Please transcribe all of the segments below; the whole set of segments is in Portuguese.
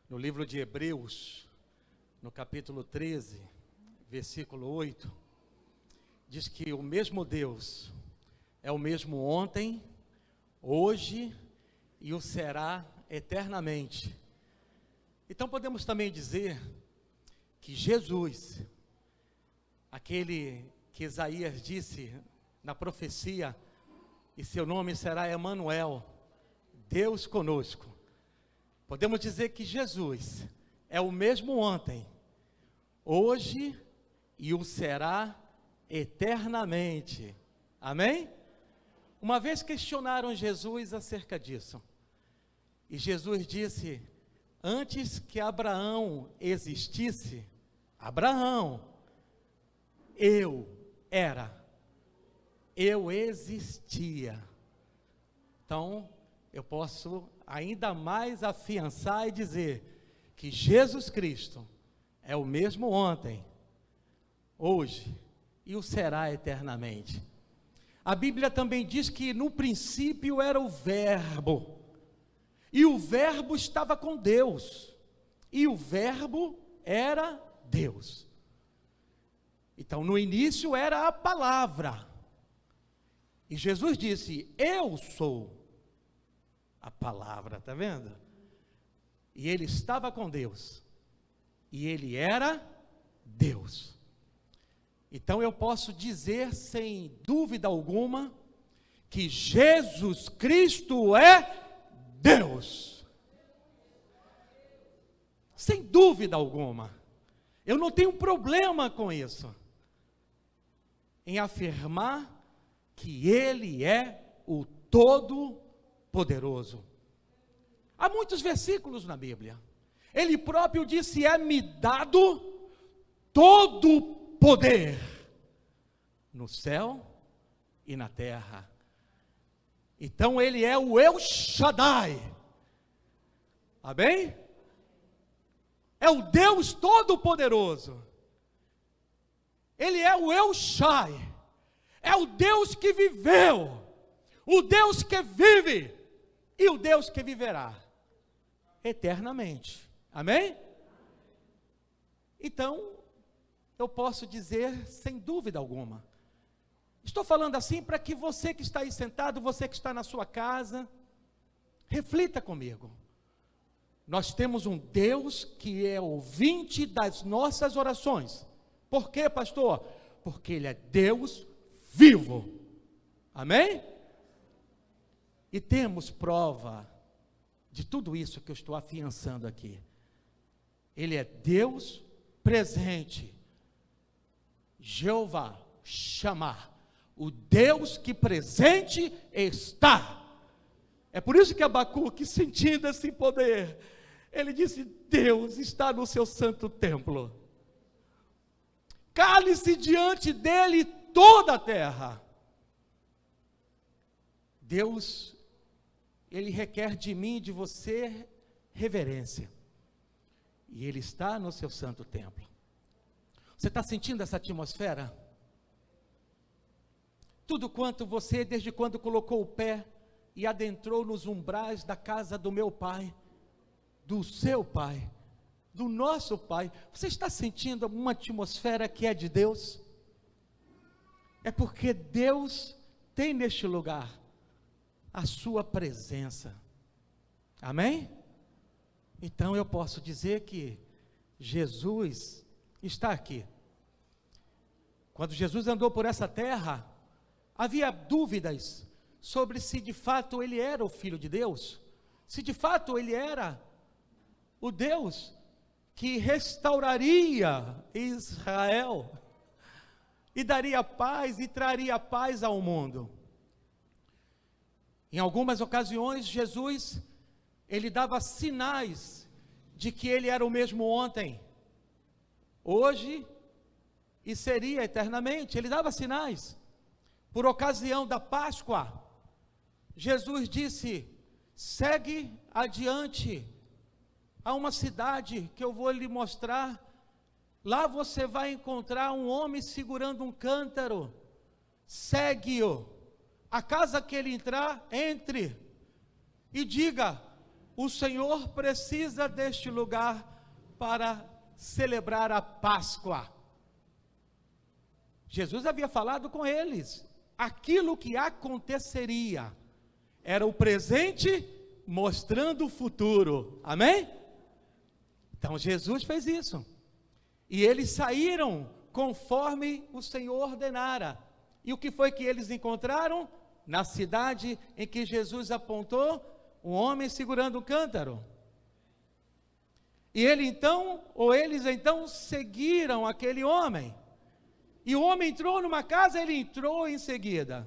No livro de Hebreus, no capítulo 13, versículo 8, diz que o mesmo Deus é o mesmo ontem, hoje e o será eternamente. Então podemos também dizer que Jesus, aquele que Isaías disse na profecia, e seu nome será Emanuel, Deus conosco. Podemos dizer que Jesus é o mesmo ontem, hoje e o será eternamente. Amém? Uma vez questionaram Jesus acerca disso. E Jesus disse: antes que Abraão existisse, Abraão, eu existia. Então, eu posso ainda mais afiançar e dizer que Jesus Cristo é o mesmo ontem, hoje e o será eternamente. A Bíblia também diz que no princípio era o Verbo, e o Verbo estava com Deus, e o Verbo era Deus. Então no início era a palavra, e Jesus disse: eu sou a palavra, está vendo? E ele estava com Deus, e ele era Deus. Então eu posso dizer sem dúvida alguma que Jesus Cristo é Deus. Sem dúvida alguma. Eu não tenho problema com isso, em afirmar que Ele é o Todo-Poderoso. Há muitos versículos na Bíblia. Ele próprio disse: é-me dado todo o poder no céu e na terra. Então Ele é o El Shaddai. Amém? É o Deus Todo-Poderoso. Ele é o El Shaddai. É o Deus que viveu, o Deus que vive e o Deus que viverá eternamente. Amém? Então, eu posso dizer sem dúvida alguma. Estou falando assim para que você que está aí sentado, você que está na sua casa, reflita comigo. Nós temos um Deus que é ouvinte das nossas orações. Por quê, pastor? Porque Ele é Deus vivo. Amém? E temos prova de tudo isso que eu estou afiançando aqui. Ele é Deus presente. Jeová Shammah, o Deus que presente está. É por isso que Abacuque, sentindo esse poder, ele disse: Deus está no seu santo templo. Cale-se diante dele toda a terra. Deus, Ele requer de mim e de você reverência. E Ele está no seu santo templo. Você está sentindo essa atmosfera? Tudo quanto você, desde quando colocou o pé e adentrou nos umbrais da casa do meu Pai, do seu Pai, do nosso Pai, você está sentindo uma atmosfera que é de Deus? É porque Deus tem neste lugar a sua presença. Amém? Então eu posso dizer que Jesus está aqui. Quando Jesus andou por essa terra, havia dúvidas sobre se de fato Ele era o Filho de Deus, se de fato Ele era o Deus que restauraria Israel e daria paz e traria paz ao mundo. Em algumas ocasiões, Jesus, Ele dava sinais de que Ele era o mesmo ontem, hoje e seria eternamente. Ele dava sinais. Por ocasião da Páscoa, Jesus disse: segue adiante a uma cidade que eu vou lhe mostrar. Lá você vai encontrar um homem segurando um cântaro. Segue-o. A casa que ele entrar, entre. E diga: o Senhor precisa deste lugar para celebrar a Páscoa. Jesus havia falado com eles, aquilo que aconteceria, era o presente mostrando o futuro, amém? Então Jesus fez isso, e eles saíram conforme o Senhor ordenara. E o que foi que eles encontraram? Na cidade em que Jesus apontou, um homem segurando um cântaro. E eles então seguiram aquele homem. E o homem entrou numa casa, ele entrou em seguida.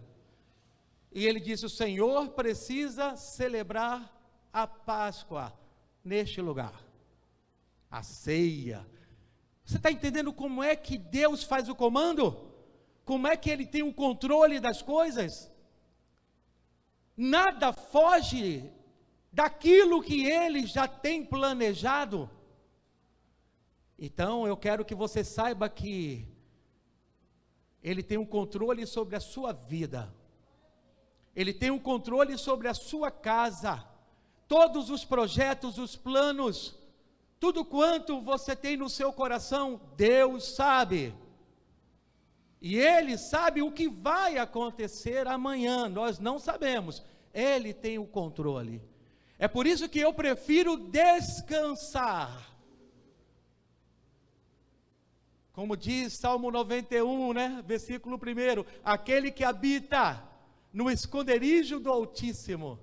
E ele disse: o Senhor precisa celebrar a Páscoa neste lugar. A ceia. Você está entendendo como é que Deus faz o comando? Como é que Ele tem o controle das coisas? Nada foge daquilo que Ele já tem planejado. Então eu quero que você saiba que Ele tem um controle sobre a sua vida. Ele tem um controle sobre a sua casa. Todos os projetos, os planos, tudo quanto você tem no seu coração, Deus sabe. E Ele sabe o que vai acontecer amanhã, nós não sabemos. Ele tem o controle. É por isso que eu prefiro descansar. Como diz Salmo 91, versículo 1, aquele que habita no esconderijo do Altíssimo,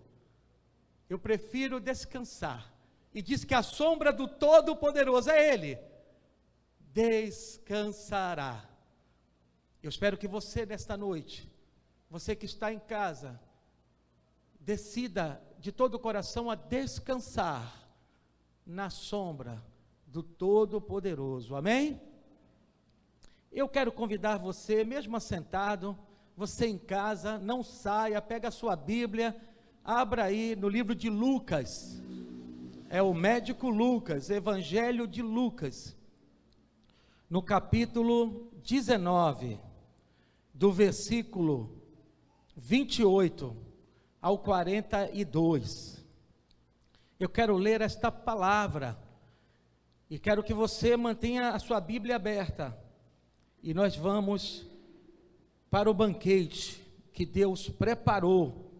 eu prefiro descansar. E diz que a sombra do Todo-Poderoso é Ele, descansará. Eu espero que você nesta noite, você que está em casa, decida de todo o coração a descansar na sombra do Todo-Poderoso, amém? Eu quero convidar você, mesmo assentado, você em casa, não saia, pega a sua Bíblia, abra aí no livro de Lucas, é o médico Lucas, Evangelho de Lucas, no capítulo 19, do versículo 28 ao 42, eu quero ler esta palavra, e quero que você mantenha a sua Bíblia aberta, e nós vamos para o banquete que Deus preparou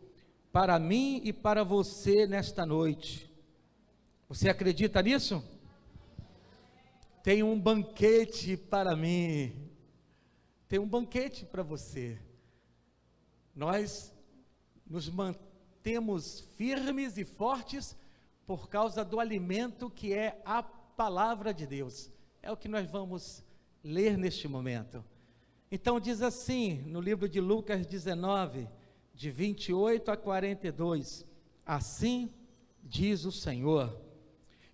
para mim e para você nesta noite. Você acredita nisso? Tem um banquete para mim, tem um banquete para você. Nós nos mantemos firmes e fortes por causa do alimento que é a palavra de Deus. É o que nós vamos ler neste momento. Então diz assim, no livro de Lucas 19, de 28 a 42, assim diz o Senhor.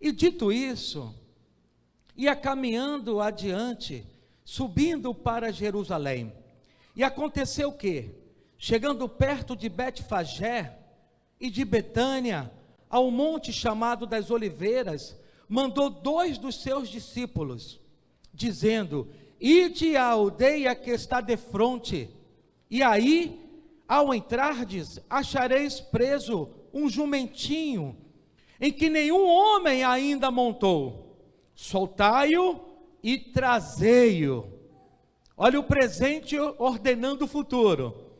E dito isso, ia caminhando adiante, subindo para Jerusalém. E aconteceu que, chegando perto de Betfagé e de Betânia, ao monte chamado das Oliveiras, mandou 2 dos seus discípulos, dizendo: ide à aldeia que está defronte, e aí, ao entrardes, achareis preso um jumentinho, em que nenhum homem ainda montou. Soltai-o e trazei-o. Olha o presente ordenando o futuro.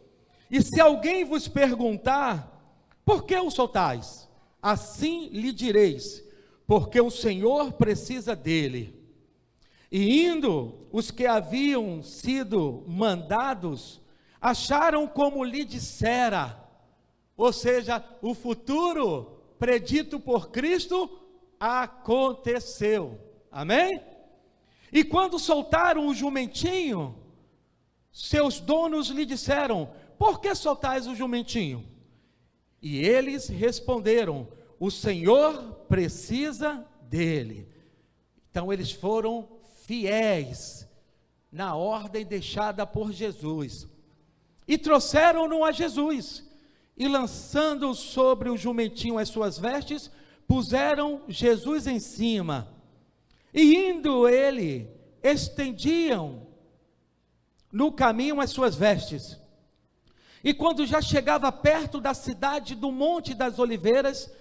E se alguém vos perguntar, por que o soltais? Assim lhe direis, porque o Senhor precisa dele. E indo, os que haviam sido mandados, acharam como lhe dissera, ou seja, o futuro predito por Cristo aconteceu, amém? E quando soltaram o jumentinho, seus donos lhe disseram: por que soltais o jumentinho? E eles responderam: o Senhor precisa dele. Então eles foram fiéis na ordem deixada por Jesus, e trouxeram-no a Jesus, e lançando sobre o jumentinho as suas vestes, puseram Jesus em cima, e indo ele, estendiam no caminho as suas vestes. E quando já chegava perto da cidade do Monte das Oliveiras,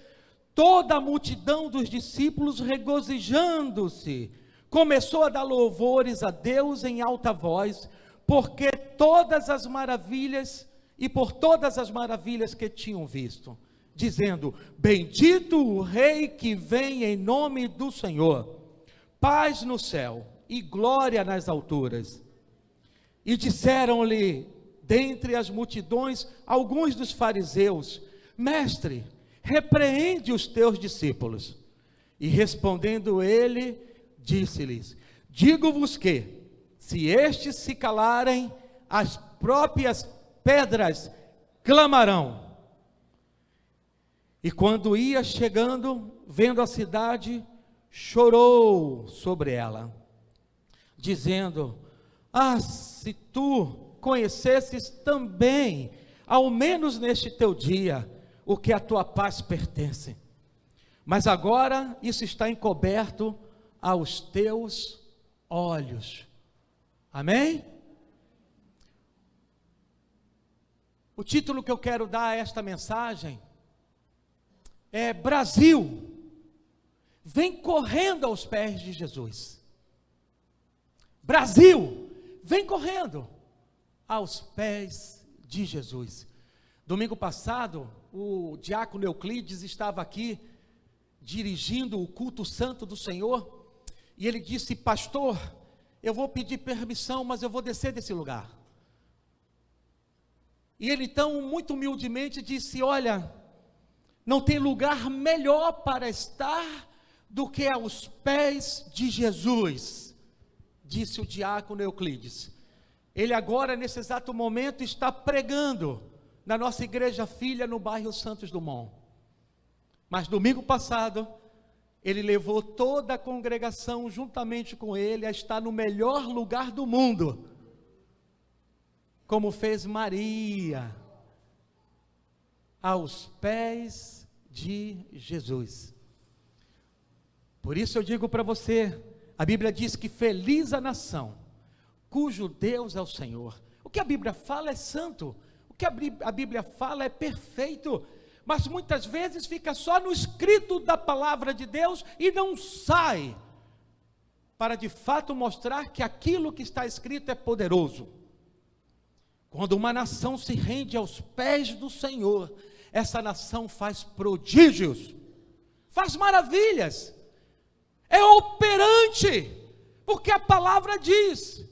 toda a multidão dos discípulos, regozijando-se, começou a dar louvores a Deus em alta voz, porque todas as maravilhas, e por todas as maravilhas que tinham visto, dizendo: bendito o Rei que vem em nome do Senhor, paz no céu e glória nas alturas. E disseram-lhe, dentre as multidões, alguns dos fariseus: Mestre, repreende os teus discípulos. E respondendo ele, disse-lhes: digo-vos que, se estes se calarem, as próprias pedras clamarão. E quando ia chegando, vendo a cidade, chorou sobre ela, dizendo: ah, se tu conhecesses também, ao menos neste teu dia, o que a tua paz pertence. Mas agora isso está encoberto aos teus olhos. Amém? O título que eu quero dar a esta mensagem é: Brasil, vem correndo aos pés de Jesus. Brasil, vem correndo aos pés de Jesus. Domingo passado, o diácono Euclides estava aqui, dirigindo o culto santo do Senhor, e ele disse: pastor, eu vou pedir permissão, mas eu vou descer desse lugar. E ele então, muito humildemente, disse: olha, não tem lugar melhor para estar do que aos pés de Jesus, disse o diácono Euclides. Ele agora, nesse exato momento, está pregando na nossa igreja filha no bairro Santos Dumont. Mas domingo passado, ele levou toda a congregação juntamente com ele a estar no melhor lugar do mundo, como fez Maria, aos pés de Jesus. Por isso eu digo para você, a Bíblia diz que feliz a nação cujo Deus é o Senhor. O que a Bíblia fala é santo, o que a Bíblia fala é perfeito, mas muitas vezes fica só no escrito da palavra de Deus e não sai para de fato mostrar que aquilo que está escrito é poderoso. Quando uma nação se rende aos pés do Senhor, essa nação faz prodígios, faz maravilhas, é operante, porque a palavra diz: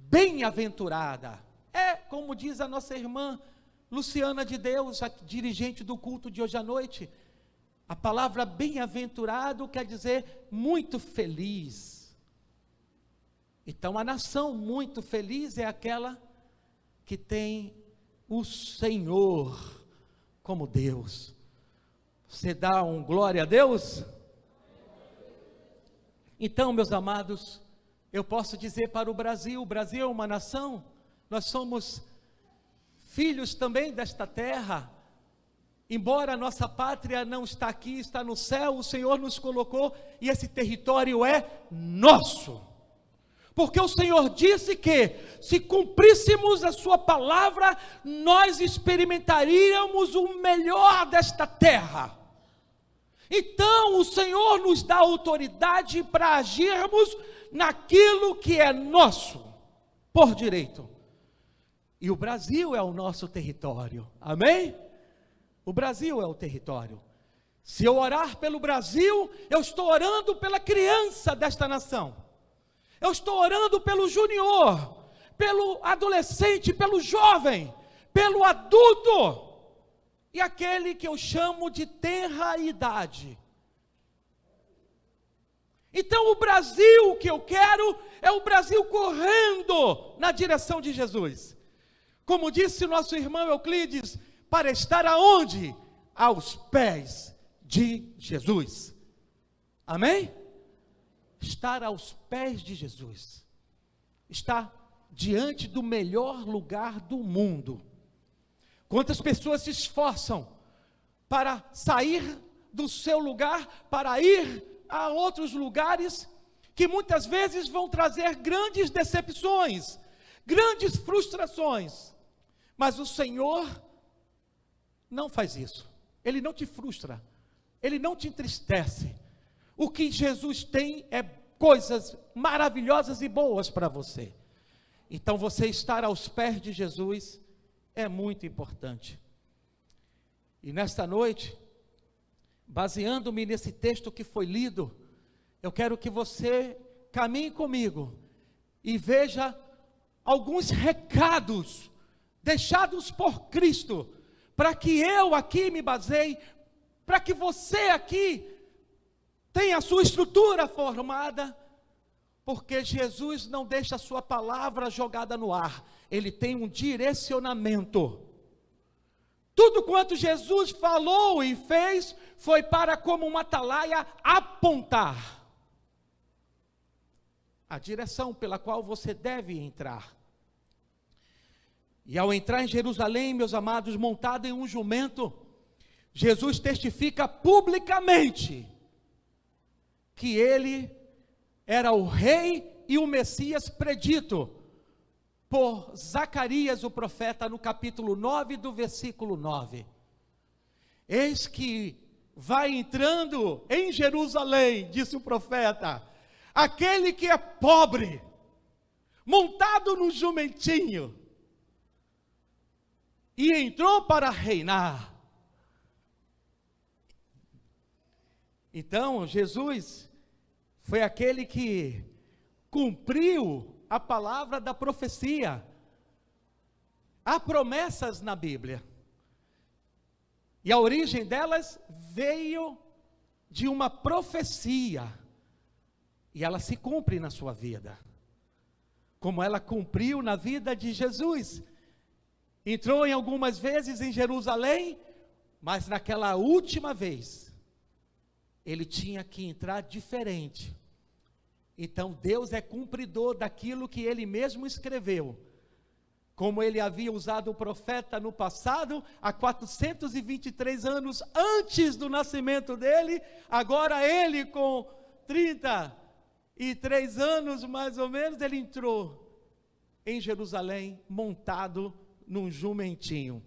bem-aventurada. É como diz a nossa irmã Luciana de Deus, a dirigente do culto de hoje à noite, a palavra bem-aventurado quer dizer muito feliz. Então a nação muito feliz é aquela que tem o Senhor como Deus. Você dá um glória a Deus? Então, meus amados, eu posso dizer para o Brasil é uma nação, nós somos filhos também desta terra, embora a nossa pátria não está aqui, está no céu, o Senhor nos colocou, e esse território é nosso, porque o Senhor disse que, se cumpríssemos a sua palavra, nós experimentaríamos o melhor desta terra. Então o Senhor nos dá autoridade para agirmos naquilo que é nosso, por direito. E o Brasil é o nosso território, amém? O Brasil é o território. Se eu orar pelo Brasil, eu estou orando pela criança desta nação, eu estou orando pelo junior, pelo adolescente, pelo jovem, pelo adulto, e aquele que eu chamo de tenra idade. Então o Brasil que eu quero é o Brasil correndo na direção de Jesus. Como disse nosso irmão Euclides, para estar aonde? Aos pés de Jesus. Amém? Estar aos pés de Jesus. Estar diante do melhor lugar do mundo. Quantas pessoas se esforçam para sair do seu lugar, para ir a outros lugares, que muitas vezes vão trazer grandes decepções, grandes frustrações, mas o Senhor não faz isso, Ele não te frustra, ele não te entristece. O que Jesus tem é coisas maravilhosas e boas para você. Então você estar aos pés de Jesus é muito importante. E nesta noite, baseando-me nesse texto que foi lido, eu quero que você caminhe comigo e veja alguns recados deixados por Cristo, para que eu aqui me baseie, para que você aqui tenha a sua estrutura formada, porque Jesus não deixa a sua palavra jogada no ar, ele tem um direcionamento. Tudo quanto Jesus falou e fez, foi para, como uma atalaia, apontar a direção pela qual você deve entrar. E ao entrar em Jerusalém, meus amados, montado em um jumento, Jesus testifica publicamente que ele era o rei e o Messias predito por Zacarias, o profeta, no capítulo 9, do versículo 9. Eis que vai entrando em Jerusalém, disse o profeta, aquele que é pobre, montado no jumentinho, e entrou para reinar. Então, Jesus foi aquele que cumpriu a palavra da profecia. Há promessas na Bíblia, e a origem delas veio de uma profecia, e ela se cumpre na sua vida, como ela cumpriu na vida de Jesus. Entrou em algumas vezes em Jerusalém, mas naquela última vez, ele tinha que entrar diferente. Então Deus é cumpridor daquilo que ele mesmo escreveu. Como ele havia usado o profeta no passado, há 423 anos antes do nascimento dele, agora ele com 33 anos mais ou menos, ele entrou em Jerusalém montado num jumentinho.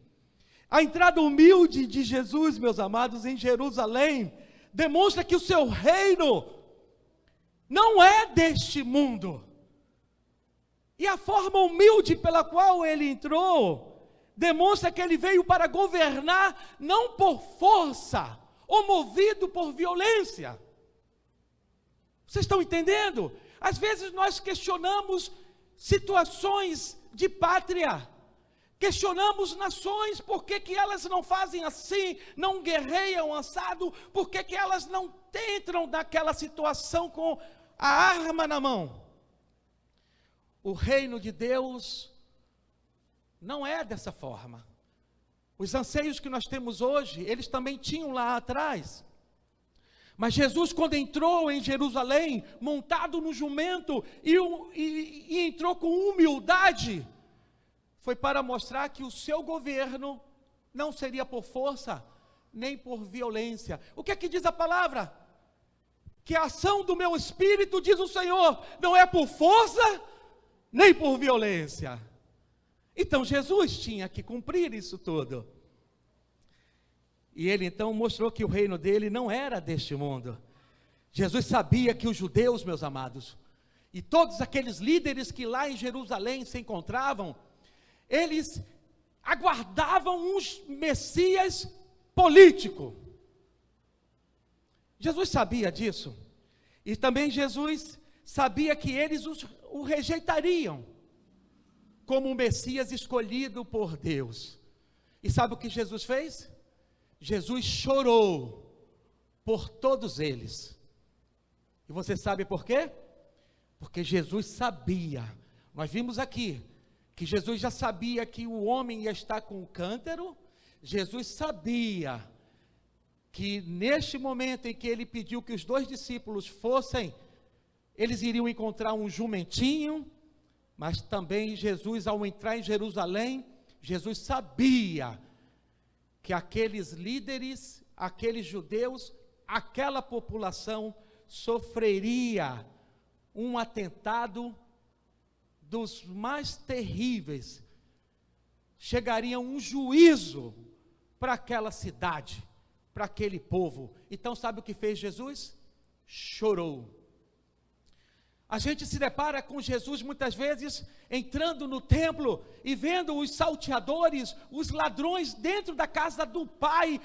A entrada humilde de Jesus, meus amados, em Jerusalém, demonstra que o seu reino não é deste mundo. E a forma humilde pela qual ele entrou, demonstra que ele veio para governar, não por força, ou movido por violência. Vocês estão entendendo? Às vezes nós questionamos situações de pátria, questionamos nações, por que elas não fazem assim, não guerreiam assado, por que elas não entram naquela situação com a arma na mão. O reino de Deus não é dessa forma. Os anseios que nós temos hoje, eles também tinham lá atrás. Mas Jesus, quando entrou em Jerusalém, montado no jumento, e entrou com humildade, foi para mostrar que o seu governo não seria por força, nem por violência. O que é que diz a palavra? Que a ação do meu espírito, diz o Senhor, não é por força, nem por violência. Então Jesus tinha que cumprir isso tudo. E ele então mostrou que o reino dele não era deste mundo. Jesus sabia que os judeus, meus amados, e todos aqueles líderes que lá em Jerusalém se encontravam, eles aguardavam um Messias político. Jesus sabia disso. E também Jesus sabia que eles o rejeitariam como um Messias escolhido por Deus. E sabe o que Jesus fez? Jesus chorou por todos eles. E você sabe por quê? Porque Jesus sabia. Nós vimos aqui que Jesus já sabia que o homem ia estar com o cântaro. Jesus sabia que neste momento em que ele pediu que os 2 discípulos fossem, eles iriam encontrar um jumentinho. Mas também Jesus, ao entrar em Jerusalém, Jesus sabia que aqueles líderes, aqueles judeus, aquela população sofreria um atentado dos mais terríveis. Chegaria um juízo para aquela cidade, para aquele povo. Então sabe o que fez Jesus? Chorou. A gente se depara com Jesus muitas vezes entrando no templo e vendo os salteadores, os ladrões dentro da casa do Pai,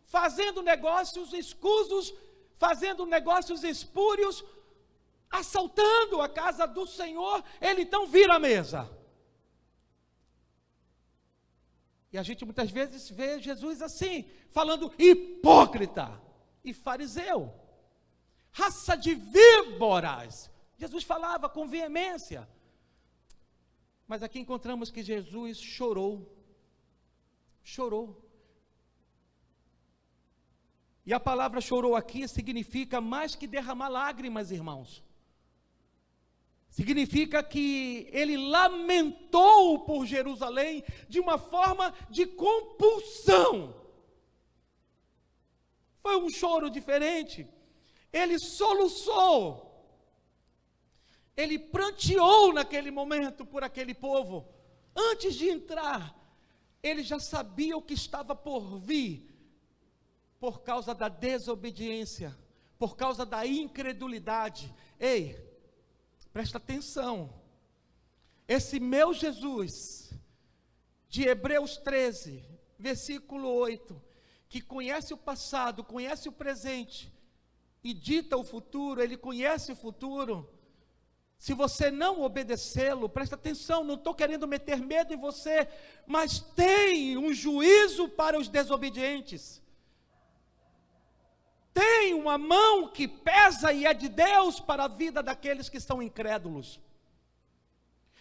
fazendo negócios escusos, fazendo negócios espúrios, assaltando a casa do Senhor. Ele então vira a mesa. E a gente muitas vezes vê Jesus assim, falando hipócrita e fariseu, raça de víboras. Jesus falava com veemência, mas aqui encontramos que Jesus chorou, e a palavra chorou aqui significa mais que derramar lágrimas, irmãos, significa que ele lamentou por Jerusalém de uma forma de compulsão. Foi um choro diferente, ele soluçou, ele pranteou naquele momento por aquele povo. Antes de entrar, ele já sabia o que estava por vir, por causa da desobediência, por causa da incredulidade. Ei, presta atenção, esse meu Jesus, de Hebreus 13, versículo 8, que conhece o passado, conhece o presente, e dita o futuro, ele conhece o futuro. Se você não obedecê-lo, presta atenção, não estou querendo meter medo em você, mas tem um juízo para os desobedientes. Tem uma mão que pesa e é de Deus para a vida daqueles que são incrédulos.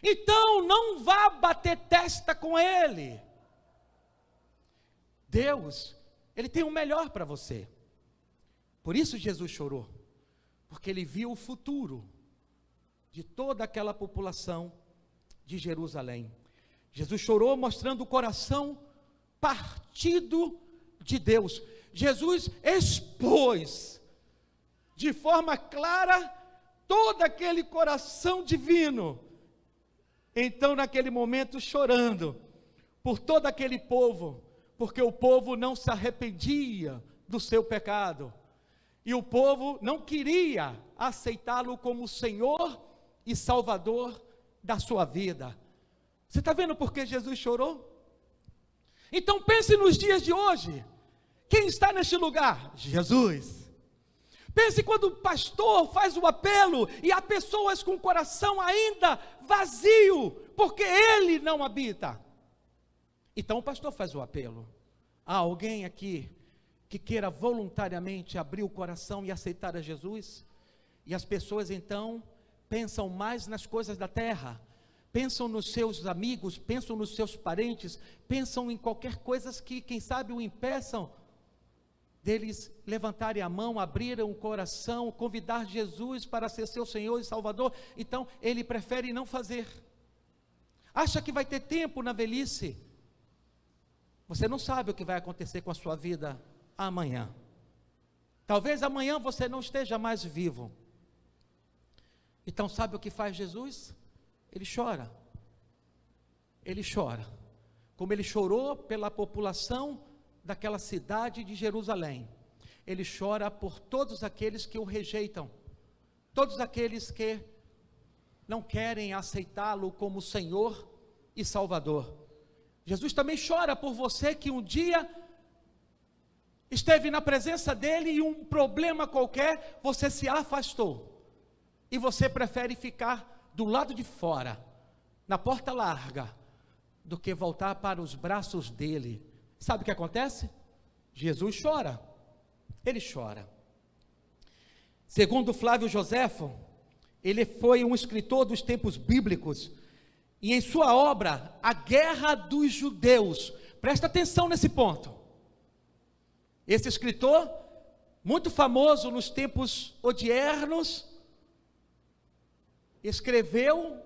Então não vá bater testa com ele. Deus, ele tem o melhor para você. Por isso Jesus chorou, porque ele viu o futuro de toda aquela população de Jerusalém. Jesus chorou mostrando o coração partido de Deus. Jesus expôs de forma clara todo aquele coração divino. Então naquele momento chorando por todo aquele povo, porque o povo não se arrependia do seu pecado, e o povo não queria aceitá-lo como Senhor e Salvador da sua vida. Você está vendo por que Jesus chorou? Então pense nos dias de hoje, quem está neste lugar? Jesus. Pense quando o pastor faz o apelo, e há pessoas com o coração ainda vazio, porque ele não habita. Então o pastor faz o apelo. Há alguém aqui que queira voluntariamente abrir o coração e aceitar a Jesus? E as pessoas então pensam mais nas coisas da terra, pensam nos seus amigos, pensam nos seus parentes, pensam em qualquer coisa que, quem sabe, o impeçam deles levantarem a mão, abrirem o coração, convidar Jesus para ser seu Senhor e Salvador. Então ele prefere não fazer. Acha que vai ter tempo na velhice? Você não sabe o que vai acontecer com a sua vida amanhã. Talvez amanhã você não esteja mais vivo. Então sabe o que faz Jesus? Ele chora. Ele chora. Como ele chorou pela população daquela cidade de Jerusalém. Ele chora por todos aqueles que o rejeitam. Todos aqueles que não querem aceitá-lo como Senhor e Salvador. Jesus também chora por você que um dia esteve na presença dele e um problema qualquer, você se afastou. E você prefere ficar do lado de fora, na porta larga, do que voltar para os braços dele. Sabe o que acontece? Jesus chora. Ele chora. Segundo Flávio Joséfo, ele foi um escritor dos tempos bíblicos, e em sua obra, A Guerra dos Judeus, presta atenção nesse ponto. Esse escritor, muito famoso nos tempos odiernos, escreveu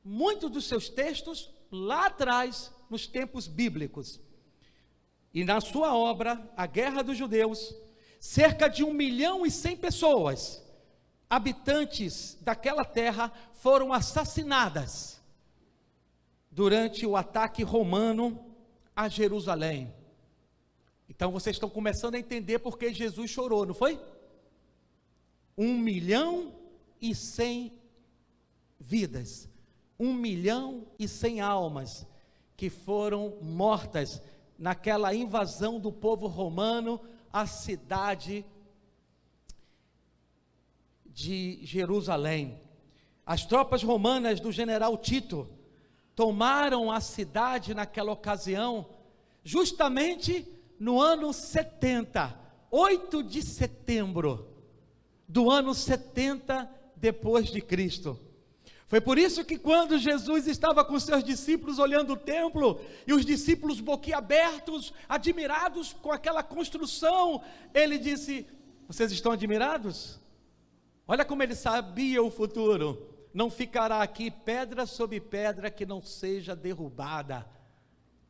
muitos dos seus textos lá atrás, nos tempos bíblicos. E na sua obra, A Guerra dos Judeus, cerca de 1.100.000 pessoas, habitantes daquela terra, foram assassinadas durante o ataque romano a Jerusalém. Então Então vocês estão começando a entender porque Jesus chorou, não foi? 1.100.000 vidas, 1.100.000 almas que foram mortas naquela invasão do povo romano à cidade de Jerusalém. As tropas romanas do general Tito tomaram a cidade naquela ocasião, justamente no ano 70, 8 de setembro do ano 70 depois de Cristo. Foi por isso que quando Jesus estava com seus discípulos olhando o templo, e os discípulos boquiabertos, admirados com aquela construção, ele disse: vocês estão admirados? Olha como ele sabia o futuro. Não ficará aqui pedra sobre pedra que não seja derrubada.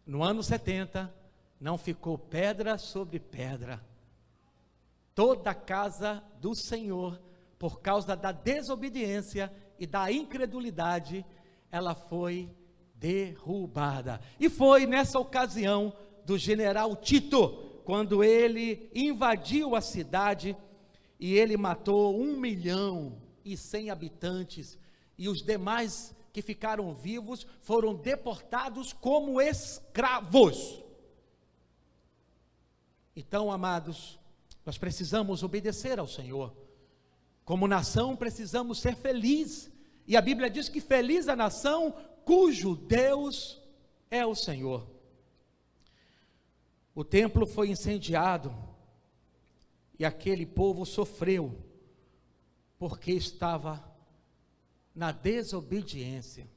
No ano 70, não ficou pedra sobre pedra. Toda a casa do Senhor, por causa da desobediência e da incredulidade, ela foi derrubada. E foi nessa ocasião do general Tito, quando ele invadiu a cidade e ele matou 1.100.000 habitantes, e os demais que ficaram vivos foram deportados como escravos. Então, amados, nós precisamos obedecer ao Senhor. Como nação precisamos ser felizes, e a Bíblia diz que feliz a nação cujo Deus é o Senhor. O templo foi incendiado, e aquele povo sofreu, porque estava na desobediência.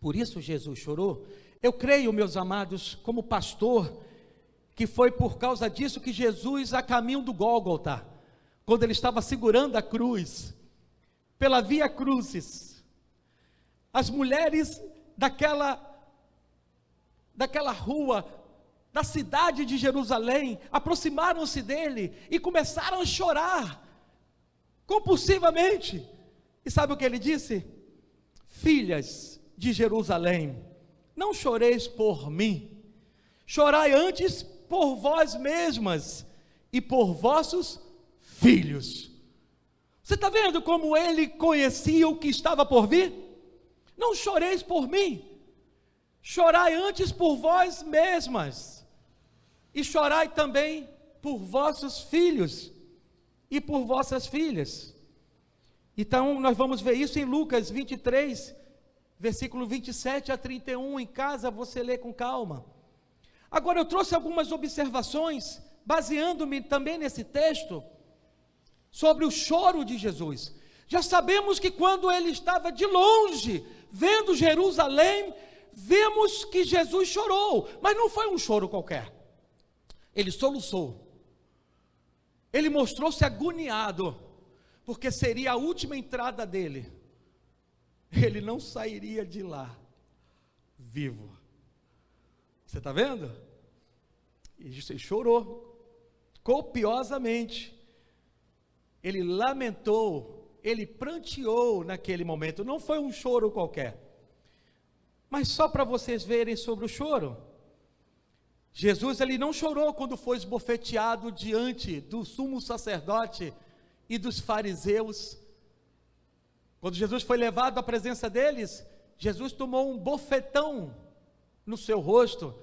Por isso Jesus chorou. Eu creio, meus amados, como pastor, que foi por causa disso que Jesus, a caminho do Gólgota, quando ele estava segurando a cruz, pela Via Crucis, as mulheres daquela rua, da cidade de Jerusalém, aproximaram-se dele e começaram a chorar, compulsivamente. E sabe o que ele disse? Filhas de Jerusalém, não choreis por mim, chorai antes por vós mesmas e por vossos filhos. Você está vendo como ele conhecia o que estava por vir? Não choreis por mim, chorai antes por vós mesmas, e chorai também por vossos filhos e por vossas filhas. Então nós vamos ver isso em Lucas 23, versículo 27 a 31, em casa você lê com calma. Agora eu trouxe algumas observações, baseando-me também nesse texto, sobre o choro de Jesus. Já sabemos que quando ele estava de longe, vendo Jerusalém, vemos que Jesus chorou, mas não foi um choro qualquer. Ele soluçou, ele mostrou-se agoniado, porque seria a última entrada dele, ele não sairia de lá vivo. Você está vendo? Ele chorou copiosamente, ele lamentou, ele pranteou naquele momento. Não foi um choro qualquer, mas só para vocês verem sobre o choro, Jesus ele não chorou quando foi esbofeteado diante do sumo sacerdote e dos fariseus. Quando Jesus foi levado à presença deles, Jesus tomou um bofetão no seu rosto,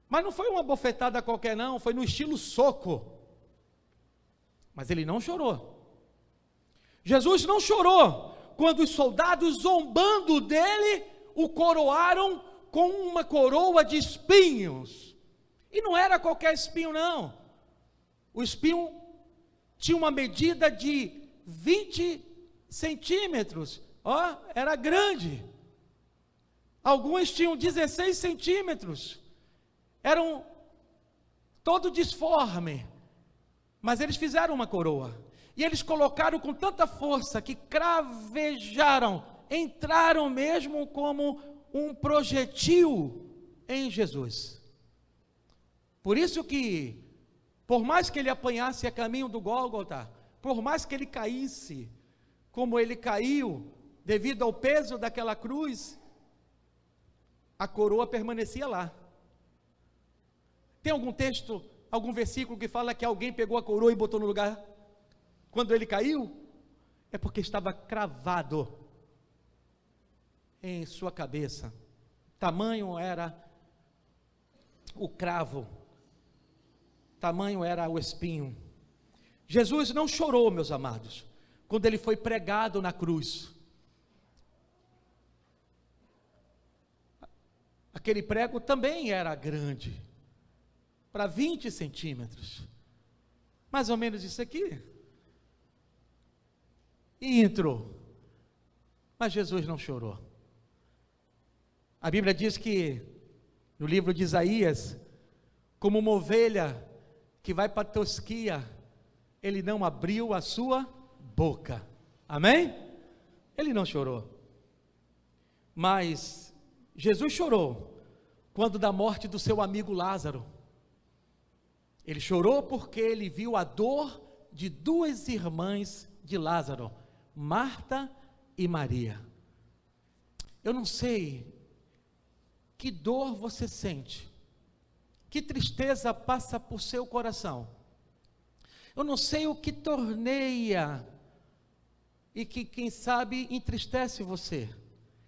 mas não foi uma bofetada qualquer não, foi no estilo soco, mas ele não chorou. Jesus não chorou quando os soldados, zombando dele, o coroaram com uma coroa de espinhos, e não era qualquer espinho não, o espinho tinha uma medida de 20 centímetros, era grande, alguns tinham 16 centímetros, eram todo disforme, mas eles fizeram uma coroa, e eles colocaram com tanta força, que cravejaram, entraram mesmo como um projetil em Jesus. Por isso que, por mais que ele apanhasse a caminho do Gólgota, por mais que ele caísse, como ele caiu, devido ao peso daquela cruz, a coroa permanecia lá. Tem algum texto, algum versículo que fala que alguém pegou a coroa e botou no lugar quando ele caiu? É porque estava cravado em sua cabeça. Tamanho era o cravo, tamanho era o espinho. Jesus não chorou, meus amados, quando ele foi pregado na cruz. Aquele prego também era grande, para 20 centímetros, mais ou menos isso aqui, e entrou, mas Jesus não chorou. A Bíblia diz que, no livro de Isaías, como uma ovelha que vai para a tosquia, ele não abriu a sua boca, amém? Ele não chorou, mas Jesus chorou quando da morte do seu amigo Lázaro. Ele chorou porque ele viu a dor de duas irmãs de Lázaro, Marta e Maria. Eu não sei que dor você sente, que tristeza passa por seu coração. Eu não sei o que torneia e que, quem sabe, entristece você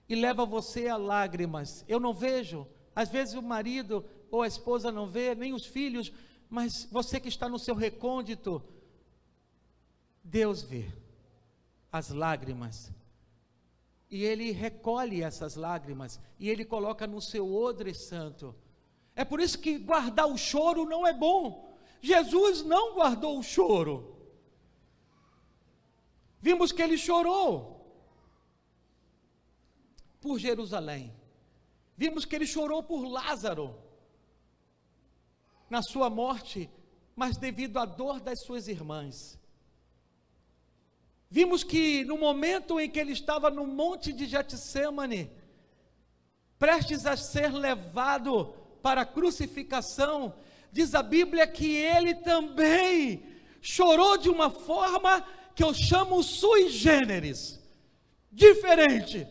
e leva você a lágrimas. Eu não vejo, às vezes o marido ou a esposa não vê, nem os filhos, mas você que está no seu recôndito, Deus vê as lágrimas, e Ele recolhe essas lágrimas, e Ele coloca no seu odre santo. É por isso que guardar o choro não é bom. Jesus não guardou o choro. Vimos que Ele chorou por Jerusalém, vimos que Ele chorou por Lázaro, na sua morte, mas devido à dor das suas irmãs. Vimos que no momento em que ele estava no monte de Getsêmani, prestes a ser levado para a crucificação, diz a Bíblia que ele também chorou de uma forma que eu chamo sui generis, diferente.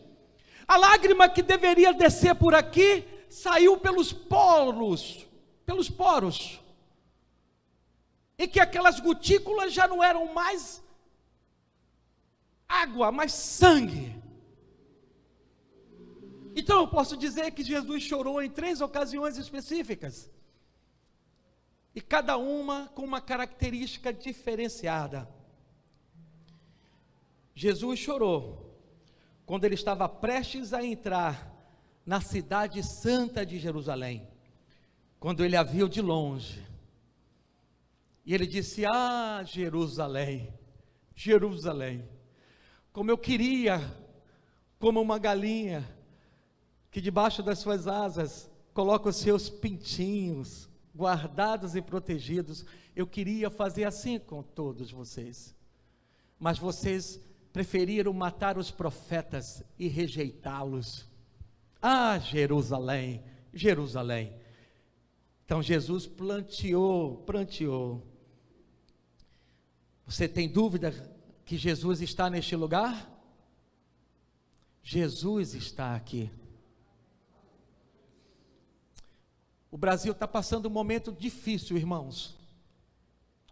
A lágrima que deveria descer por aqui, saiu pelos poros, e que aquelas gotículas já não eram mais água, mas sangue. Então eu posso dizer que Jesus chorou em 3 ocasiões específicas, e cada uma com uma característica diferenciada. Jesus chorou quando ele estava prestes a entrar na cidade santa de Jerusalém, quando ele a viu de longe, e ele disse: ah, Jerusalém, Jerusalém, como eu queria, como uma galinha, que debaixo das suas asas, coloca os seus pintinhos, guardados e protegidos. Eu queria fazer assim com todos vocês, mas vocês preferiram matar os profetas e rejeitá-los. Ah, Jerusalém, Jerusalém. Então Jesus planteou. Você tem dúvida que Jesus está neste lugar? Jesus está aqui. O Brasil está passando um momento difícil, irmãos.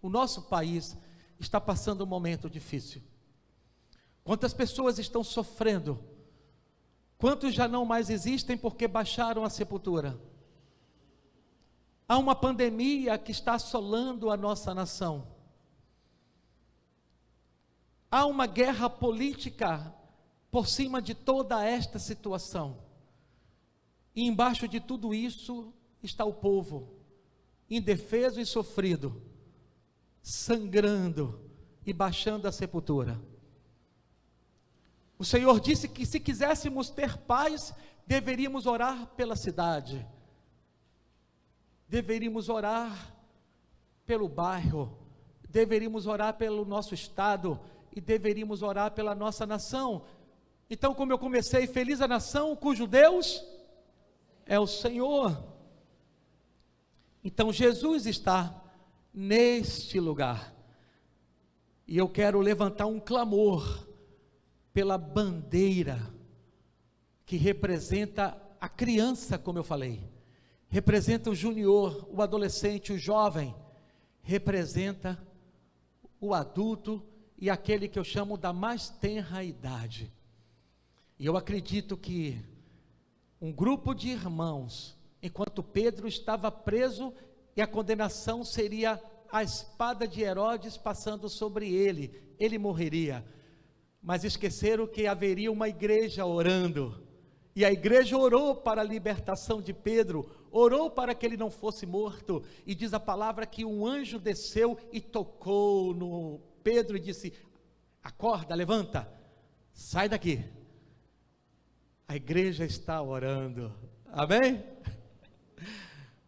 O nosso país está passando um momento difícil. Quantas pessoas estão sofrendo? Quantos já não mais existem porque baixaram a sepultura? Há uma pandemia que está assolando a nossa nação. Há uma guerra política por cima de toda esta situação. E embaixo de tudo isso está o povo, indefeso e sofrido, sangrando e baixando a sepultura. O Senhor disse que se quiséssemos ter paz, deveríamos orar pela cidade, deveríamos orar pelo bairro, deveríamos orar pelo nosso estado, e deveríamos orar pela nossa nação. Então, como eu comecei, feliz a nação cujo Deus é o Senhor. Então Jesus está neste lugar, e eu quero levantar um clamor pela bandeira que representa a criança, como eu falei, representa o junior, o adolescente, o jovem, representa o adulto e aquele que eu chamo da mais tenra idade. E eu acredito que um grupo de irmãos, enquanto Pedro estava preso e a condenação seria a espada de Herodes passando sobre ele, ele morreria, mas esqueceram que haveria uma igreja orando, e a igreja orou para a libertação de Pedro, orou para que ele não fosse morto, e diz a palavra que um anjo desceu e tocou no Pedro e disse: acorda, levanta, sai daqui. A igreja está orando, amém?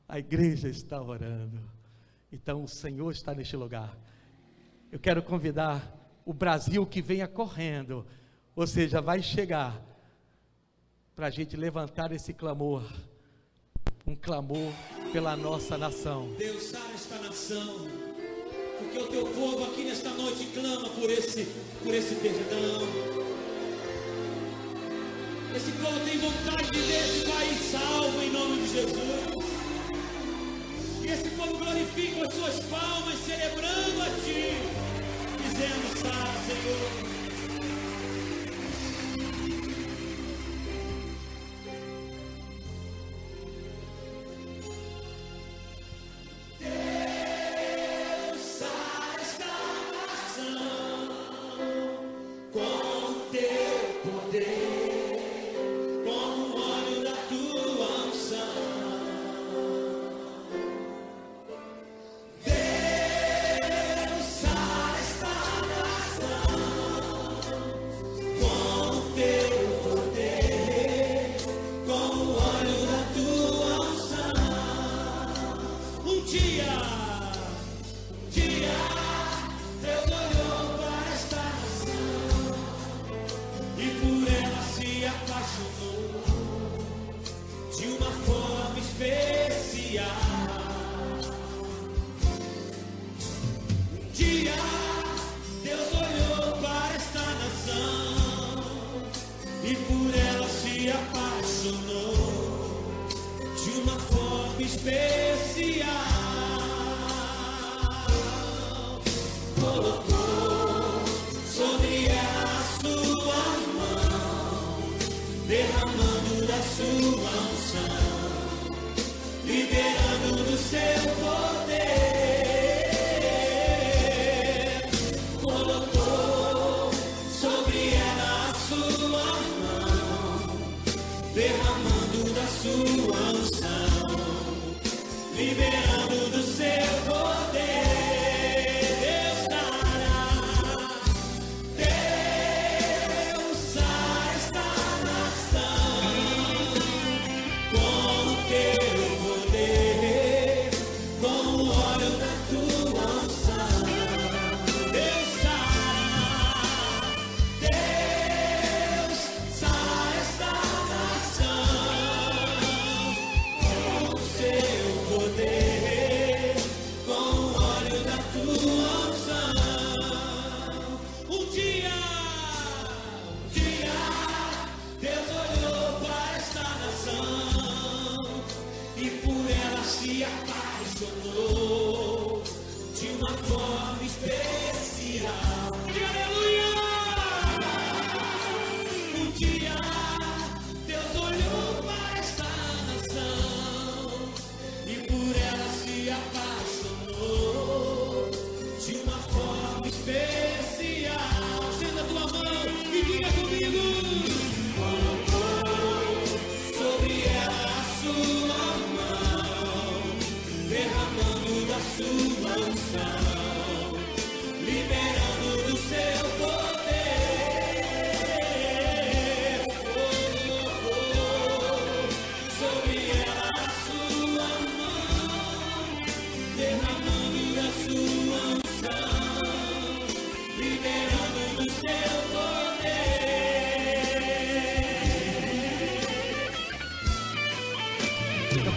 A igreja está orando. Então o Senhor está neste lugar. Eu quero convidar o Brasil que venha correndo, ou seja, vai chegar, para a gente levantar esse clamor, um clamor pela nossa nação. Deus, sara esta nação, porque o teu povo aqui nesta noite clama por esse perdão. Esse povo tem vontade de ver esse país salvo em nome de Jesus. E esse povo glorifica as suas palmas, celebrando a Ti, dizendo: sara, Senhor.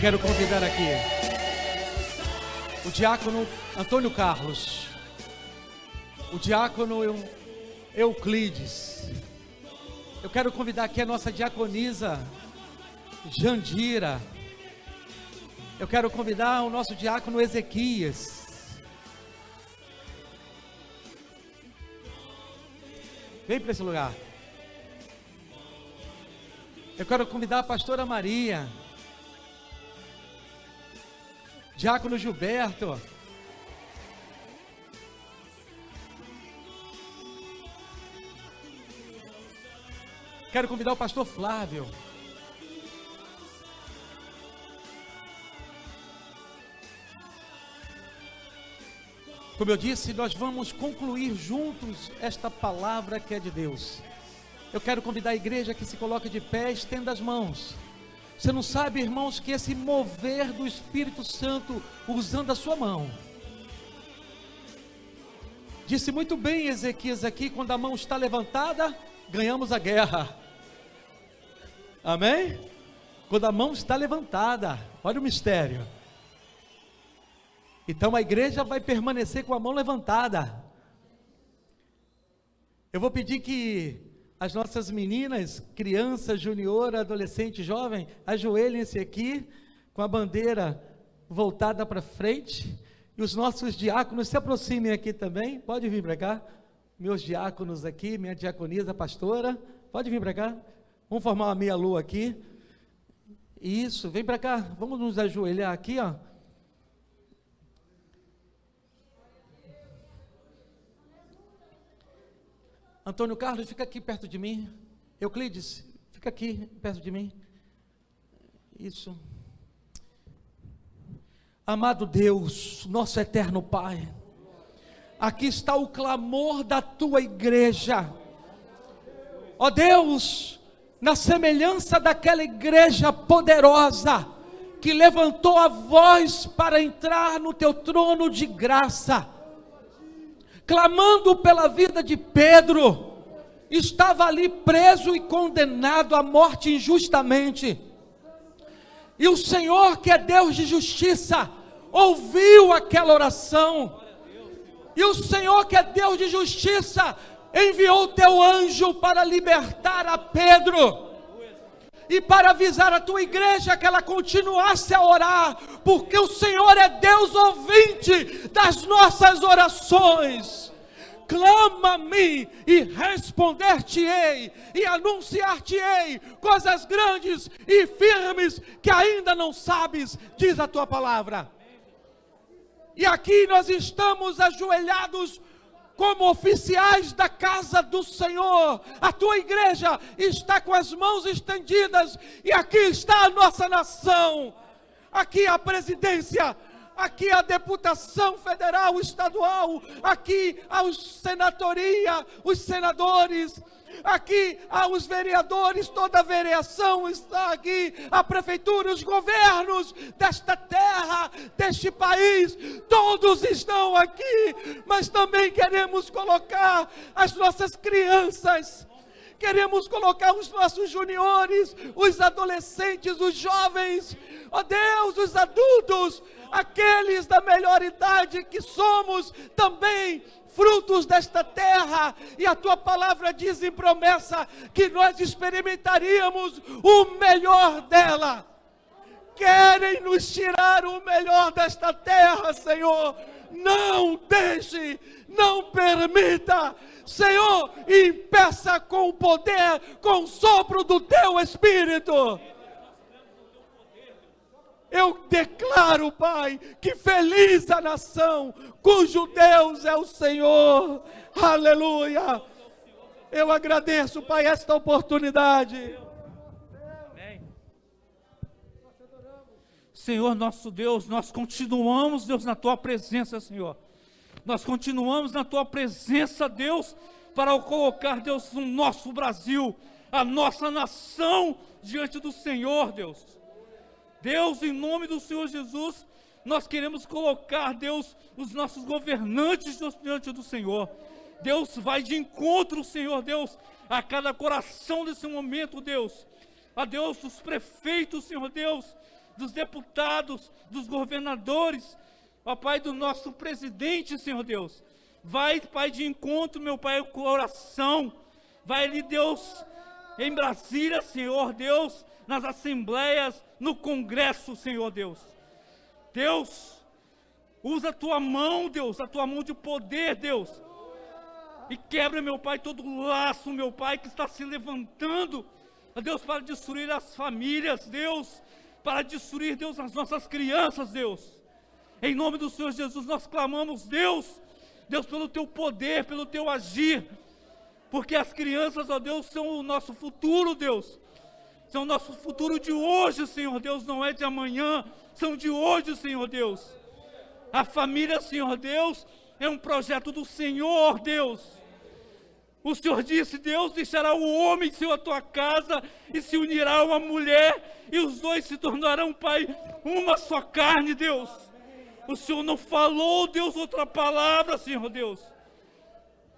Quero convidar aqui o diácono Antônio Carlos, o diácono Euclides. Eu quero convidar aqui a nossa diaconisa Jandira, Eu quero convidar o nosso diácono Ezequias. Vem para esse lugar. Eu quero convidar a pastora Maria. Diácono Gilberto. Quero convidar o pastor Flávio. Como eu disse, nós vamos concluir juntos esta palavra que é de Deus. Eu quero convidar a igreja que se coloque de pé, estenda as mãos. Você não sabe, irmãos, que esse mover do Espírito Santo usando a sua mão. Disse muito bem Ezequias aqui, quando a mão está levantada, ganhamos a guerra. Amém? Quando a mão está levantada, olha o mistério. Então a igreja vai permanecer com a mão levantada. Eu vou pedir que as nossas meninas, criança, junior, adolescente, jovem, ajoelhem-se aqui, com a bandeira voltada para frente, e os nossos diáconos se aproximem aqui também. Pode vir para cá, meus diáconos aqui, minha diaconisa, pastora, pode vir para cá. Vamos formar uma meia lua aqui. Isso, vem para cá, vamos nos ajoelhar aqui, ó. Antônio Carlos, fica aqui perto de mim. Euclides, fica aqui perto de mim. Isso. Amado Deus, nosso eterno Pai, aqui está o clamor da tua igreja. Ó Deus, na semelhança daquela igreja poderosa, que levantou a voz para entrar no teu trono de graça, clamando pela vida de Pedro, estava ali preso e condenado à morte injustamente, e o Senhor, que é Deus de justiça, ouviu aquela oração, e o Senhor, que é Deus de justiça, enviou o teu anjo para libertar a Pedro, e para avisar a tua igreja que ela continuasse a orar, porque o Senhor é Deus ouvinte das nossas orações. Clama-me e responder-te-ei, e anunciar-te-ei coisas grandes e firmes que ainda não sabes, diz a tua palavra. E aqui nós estamos ajoelhados como oficiais da casa do Senhor. A tua igreja está com as mãos estendidas, e aqui está a nossa nação, aqui a presidência, aqui a deputação federal, estadual, aqui a senatoria, os senadores, aqui os vereadores, toda a vereação está aqui, a prefeitura, os governos desta terra, deste país, todos estão aqui, mas também queremos colocar as nossas crianças, queremos colocar os nossos juniores, os adolescentes, os jovens, ó Deus, os adultos, aqueles da melhor idade que somos também frutos desta terra, e a tua palavra diz em promessa que nós experimentaríamos o melhor dela. Querem nos tirar o melhor desta terra, Senhor. Não deixe, não permita, Senhor, impeça com o poder, com o sopro do teu Espírito. Eu declaro, Pai, que feliz a nação cujo Deus é o Senhor. Aleluia. Eu agradeço, Pai, esta oportunidade. Amém. Senhor nosso Deus, nós continuamos, Deus, na tua presença, Senhor. Nós continuamos na tua presença, Deus, para colocar, Deus, o nosso Brasil, a nossa nação diante do Senhor, Deus. Deus, em nome do Senhor Jesus, nós queremos colocar, Deus, os nossos governantes diante do Senhor. Deus, vai de encontro, Senhor Deus, a cada coração desse momento, Deus. A Deus, dos prefeitos, Senhor Deus, dos deputados, dos governadores, ó Pai, do nosso presidente, Senhor Deus. Vai, Pai, de encontro, meu Pai, o coração. Vai ali, Deus, em Brasília, Senhor Deus, nas assembleias, no Congresso, Senhor Deus. Deus, usa a tua mão, Deus, a tua mão de poder, Deus, e quebra, meu Pai, todo laço, meu Pai, que está se levantando, ó Deus, para destruir as famílias, Deus, para destruir, Deus, as nossas crianças, Deus. Em nome do Senhor Jesus, nós clamamos, Deus, pelo teu poder, pelo teu agir, porque as crianças, ó Deus, são o nosso futuro, Deus, são o nosso futuro de hoje, Senhor Deus, não é de amanhã, são de hoje, Senhor Deus. A família, Senhor Deus, é um projeto do Senhor, Deus. O Senhor disse, Deus, deixará o homem em sua tua casa e se unirá a uma mulher, e os dois se tornarão, Pai, uma só carne, Deus. O Senhor não falou, Deus, outra palavra, Senhor Deus.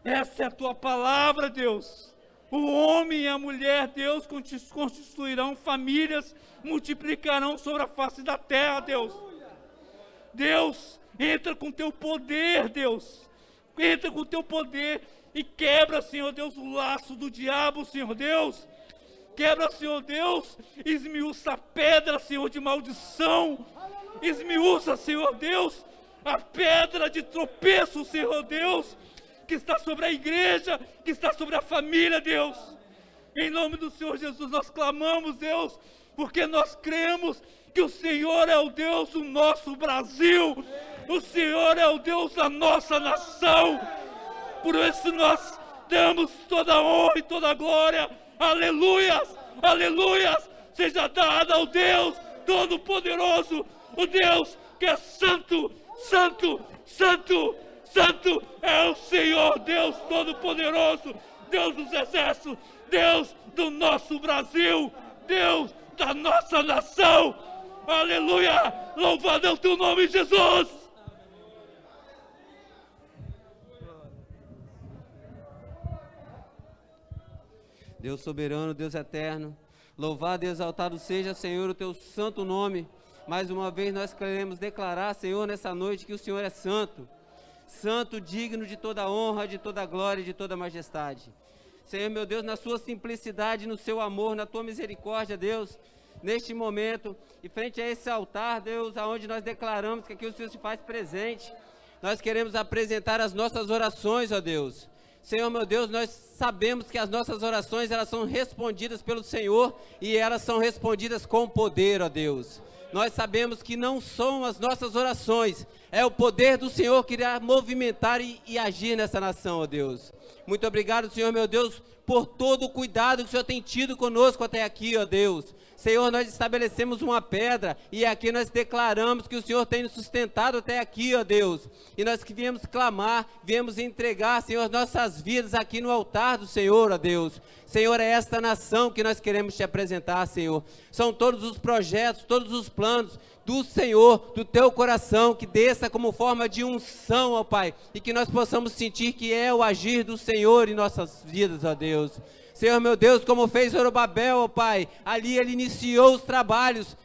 Essa é a tua palavra, Deus. O homem e a mulher, Deus, constituirão famílias, multiplicarão sobre a face da terra, Deus. Deus, entra com teu poder, Deus. Entra com teu poder e quebra, Senhor Deus, o laço do diabo, Senhor Deus. Quebra, Senhor Deus, esmiuça a pedra, Senhor, de maldição. Esmiuça, Senhor Deus, a pedra de tropeço, Senhor Deus, que está sobre a igreja, que está sobre a família, Deus. Em nome do Senhor Jesus, nós clamamos, Deus, porque nós cremos que o Senhor é o Deus do nosso Brasil, o Senhor é o Deus da nossa nação. Por isso nós damos toda a honra e toda a glória. Aleluias, aleluias, seja dada ao Deus Todo-Poderoso, o Deus que é santo, santo, santo, santo é o Senhor, Deus Todo-Poderoso, Deus dos exércitos, Deus do nosso Brasil, Deus da nossa nação. Aleluia, louvado é o teu nome, Jesus. Deus soberano, Deus eterno, louvado e exaltado seja, Senhor, o teu santo nome. Mais uma vez nós queremos declarar, Senhor, nessa noite que o Senhor é santo, santo, digno de toda honra, de toda glória e de toda majestade. Senhor, meu Deus, na sua simplicidade, no seu amor, na tua misericórdia, Deus, neste momento, e frente a esse altar, Deus, aonde nós declaramos que aqui o Senhor se faz presente, nós queremos apresentar as nossas orações, ó Deus. Senhor, meu Deus, nós sabemos que as nossas orações, elas são respondidas pelo Senhor, e elas são respondidas com poder, ó Deus. Nós sabemos que não são as nossas orações, é o poder do Senhor que irá movimentar e agir nessa nação, ó Deus. Muito obrigado, Senhor, meu Deus, por todo o cuidado que o Senhor tem tido conosco até aqui, ó Deus. Senhor, nós estabelecemos uma pedra e aqui nós declaramos que o Senhor tem nos sustentado até aqui, ó Deus. E nós que viemos clamar, viemos entregar, Senhor, nossas vidas aqui no altar do Senhor, ó Deus. Senhor, é esta nação que nós queremos te apresentar, Senhor. São todos os projetos, todos os planos do Senhor, do teu coração, que desça como forma de unção, ó Pai, e que nós possamos sentir que é o agir do Senhor em nossas vidas, ó Deus. Senhor, meu Deus, como fez Zorobabel, ó Pai, ali ele iniciou os trabalhos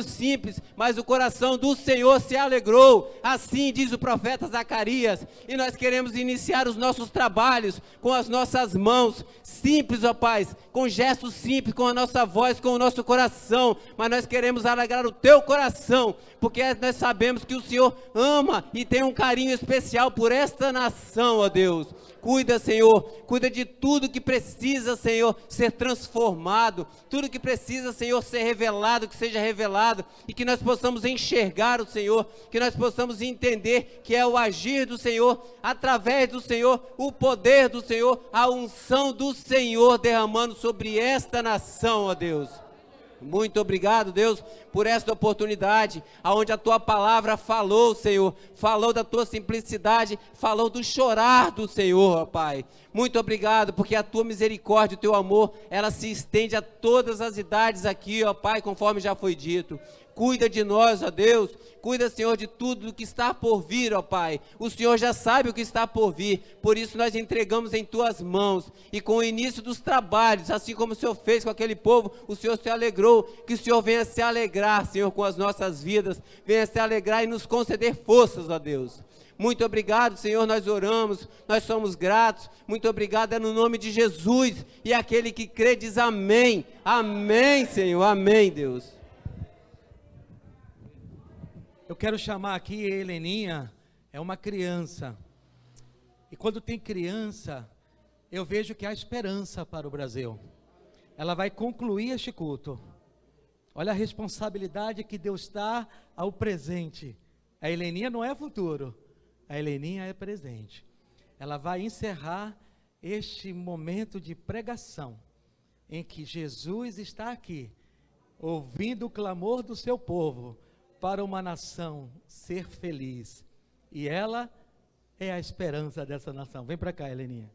simples, mas o coração do Senhor se alegrou, assim diz o profeta Zacarias, e nós queremos iniciar os nossos trabalhos com as nossas mãos, simples, ó Pai, com gestos simples, com a nossa voz, com o nosso coração, mas nós queremos alegrar o teu coração, porque nós sabemos que o Senhor ama e tem um carinho especial por esta nação, ó Deus. Cuida, Senhor, cuida de tudo que precisa, Senhor, ser transformado, tudo que precisa, Senhor, ser revelado, que seja revelado, e que nós possamos enxergar o Senhor, que nós possamos entender que é o agir do Senhor, através do Senhor, o poder do Senhor, a unção do Senhor derramando sobre esta nação, ó Deus. Muito obrigado, Deus, por esta oportunidade, aonde a tua palavra falou, Senhor, falou da tua simplicidade, falou do chorar do Senhor, ó Pai. Muito obrigado, porque a tua misericórdia, o teu amor, ela se estende a todas as idades aqui, ó Pai, conforme já foi dito. Cuida de nós, ó Deus, cuida, Senhor, de tudo que está por vir, ó Pai. O Senhor já sabe o que está por vir, por isso nós entregamos em tuas mãos. E com o início dos trabalhos, assim como o Senhor fez com aquele povo, o Senhor se alegrou, que o Senhor venha se alegrar, Senhor, com as nossas vidas, venha se alegrar e nos conceder forças, ó Deus. Muito obrigado, Senhor, nós oramos, nós somos gratos, muito obrigado, é no nome de Jesus, e aquele que crê diz amém, amém, Senhor, amém, Deus. Eu quero chamar aqui a Heleninha, é uma criança. E quando tem criança, eu vejo que há esperança para o Brasil. Ela vai concluir este culto. Olha a responsabilidade que Deus dá ao presente. A Heleninha não é futuro, a Heleninha é presente. Ela vai encerrar este momento de pregação, em que Jesus está aqui, ouvindo o clamor do seu povo, para uma nação ser feliz. E ela é a esperança dessa nação. Vem para cá, Heleninha.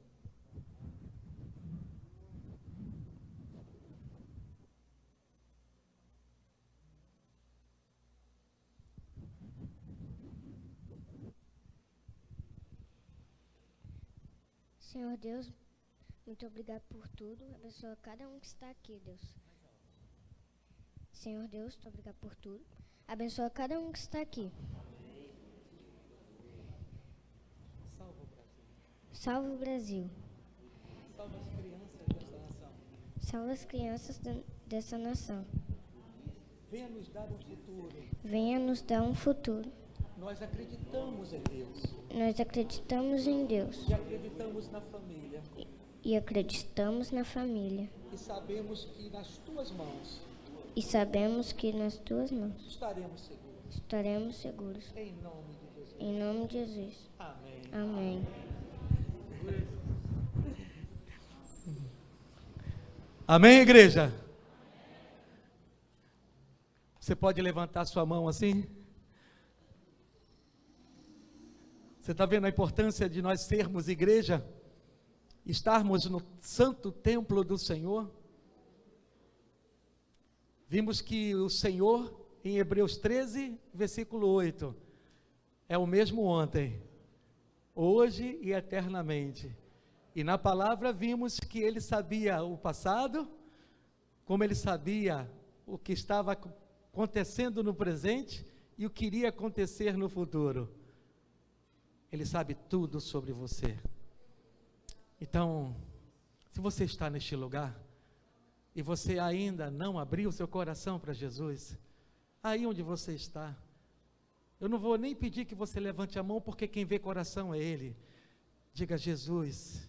Senhor Deus, muito obrigado por tudo. Abençoa cada um que está aqui, Deus. Senhor Deus, muito obrigado por tudo. Abençoa cada um que está aqui. Salva o Brasil. Salva as crianças dessa nação. Salva as crianças dessa nação. Venha nos dar um futuro. Venha nos dar um futuro. Nós acreditamos em Deus. Nós acreditamos em Deus. E acreditamos na família. E acreditamos na família. E sabemos que nas tuas mãos E sabemos que nas tuas mãos estaremos seguros. estaremos seguros. Em nome de Jesus. Em nome de Jesus. Amém. Amém. Amém, igreja? Você pode levantar sua mão assim? Você está vendo a importância de nós sermos igreja? Estarmos no santo templo do Senhor? Vimos que o Senhor, em Hebreus 13, versículo 8, é o mesmo ontem, hoje e eternamente. E na palavra vimos que ele sabia o passado, como ele sabia o que estava acontecendo no presente e o que iria acontecer no futuro. Ele sabe tudo sobre você. Então, se você está neste lugar e você ainda não abriu seu coração para Jesus, aí onde você está, eu não vou nem pedir que você levante a mão, porque quem vê coração é Ele. Diga: Jesus,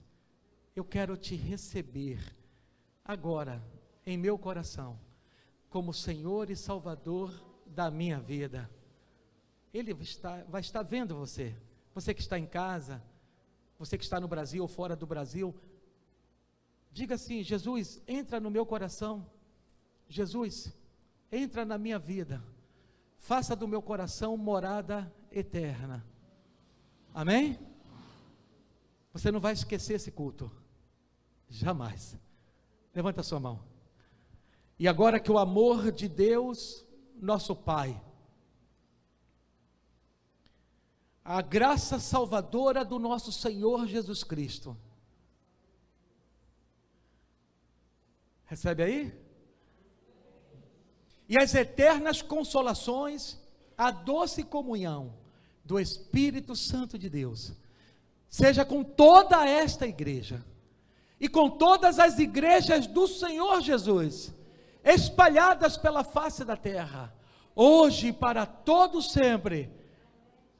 eu quero te receber agora em meu coração, como Senhor e Salvador da minha vida. Ele vai estar vendo você. Você que está em casa, você que está no Brasil ou fora do Brasil, diga assim: Jesus, entra no meu coração. Jesus, entra na minha vida. Faça do meu coração morada eterna. Amém? Você não vai esquecer esse culto. Jamais. Levanta a sua mão. E agora que o amor de Deus, nosso Pai, a graça salvadora do nosso Senhor Jesus Cristo, recebe aí? E as eternas consolações, a doce comunhão do Espírito Santo de Deus, seja com toda esta igreja, e com todas as igrejas do Senhor Jesus, espalhadas pela face da terra, hoje e para todo sempre.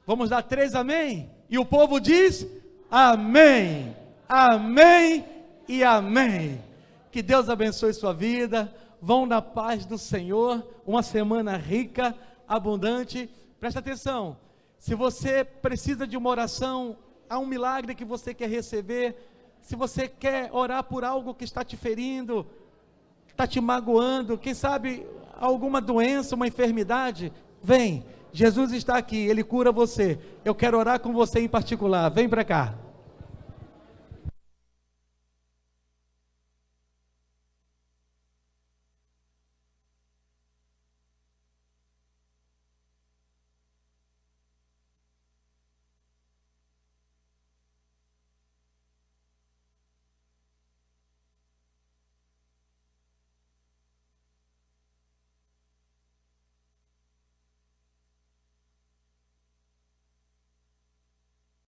Vamos dar 3 amém? E o povo diz: amém, amém e amém. Que Deus abençoe sua vida. Vão na paz do Senhor, uma semana rica, abundante. Presta atenção, se você precisa de uma oração, há um milagre que você quer receber, se você quer orar por algo que está te ferindo, está te magoando, quem sabe alguma doença, uma enfermidade, vem, Jesus está aqui, Ele cura você. Eu quero orar com você em particular, vem para cá.